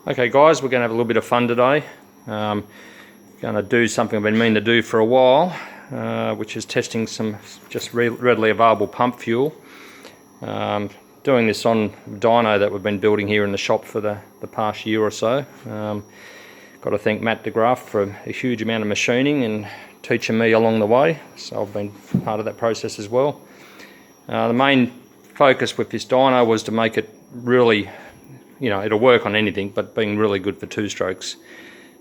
Okay guys, we're going to have a little bit of fun today. Going to do something I've been meaning to do for a while, which is testing some just readily available pump fuel. Doing this on dyno that we've been building here in the shop for the past year or so. Got to thank Matt DeGraff for a huge amount of machining and teaching me along the way, so I've been part of that process as well. The main focus with this dyno was to make it really, it'll work on anything, but being really good for two strokes.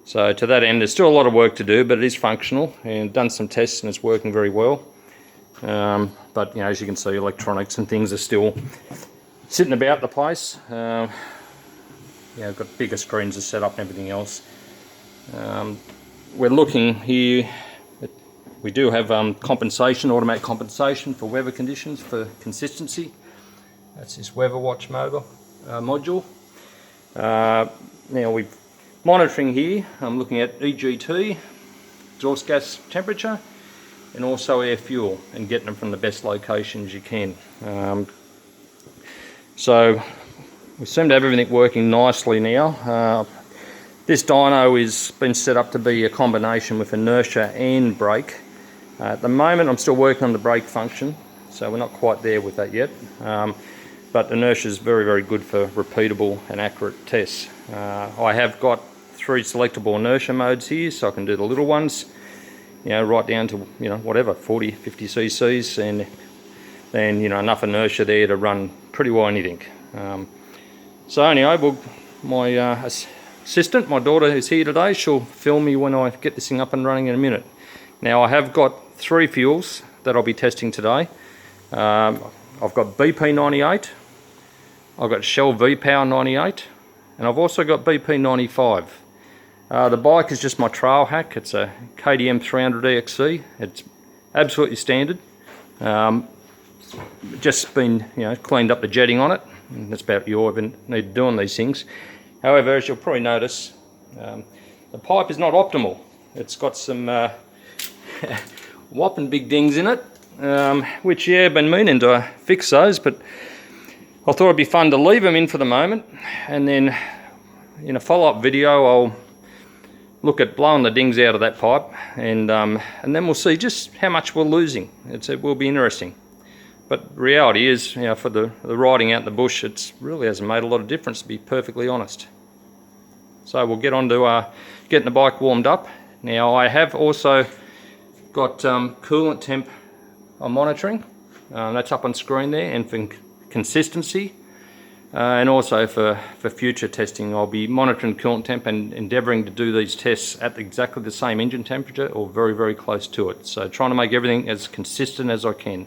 So to that end, there's still a lot of work to do, but it is functional, and done some tests and it's working very well. But as you can see, electronics and things are still sitting about the place. I've got bigger screens to set up and everything else. We're looking here, we do have compensation, automatic compensation for weather conditions for consistency. That's this Weather Watch module. Now we're monitoring here, I'm looking at EGT, exhaust gas temperature, and also air fuel, and getting them from the best locations you can. So we seem to have everything working nicely now. This dyno has been set up to be a combination with inertia and brake. At the moment I'm still working on the brake function, so we're not quite there with that yet. But inertia is very, very good for repeatable and accurate tests. I have got 3 selectable inertia modes here, so I can do the little ones, right down to whatever, 40, 50 cc's, and then enough inertia there to run pretty well anything. So anyway, my assistant, my daughter, who's here today, she'll film me when I get this thing up and running in a minute. Now I have got 3 fuels that I'll be testing today. I've got BP98, I've got Shell V-Power 98, and I've also got BP95. The bike is just my trail hack. It's a KTM 300 EXC. It's absolutely standard. Just been cleaned up the jetting on it, and that's about all I've been need doing these things. However, as you'll probably notice, the pipe is not optimal. It's got some whopping big dings in it, which I've been meaning to fix those, but I thought it'd be fun to leave them in for the moment, and then in a follow-up video I'll look at blowing the dings out of that pipe, and then we'll see just how much we're losing. It will be interesting. But reality is, for the riding out in the bush, it really hasn't made a lot of difference, to be perfectly honest. So we'll get on to getting the bike warmed up. Now I have also got coolant temp I'm monitoring. That's up on screen there, and for consistency. And also for future testing, I'll be monitoring coolant temp and endeavouring to do these tests at exactly the same engine temperature or very, very close to it. So trying to make everything as consistent as I can.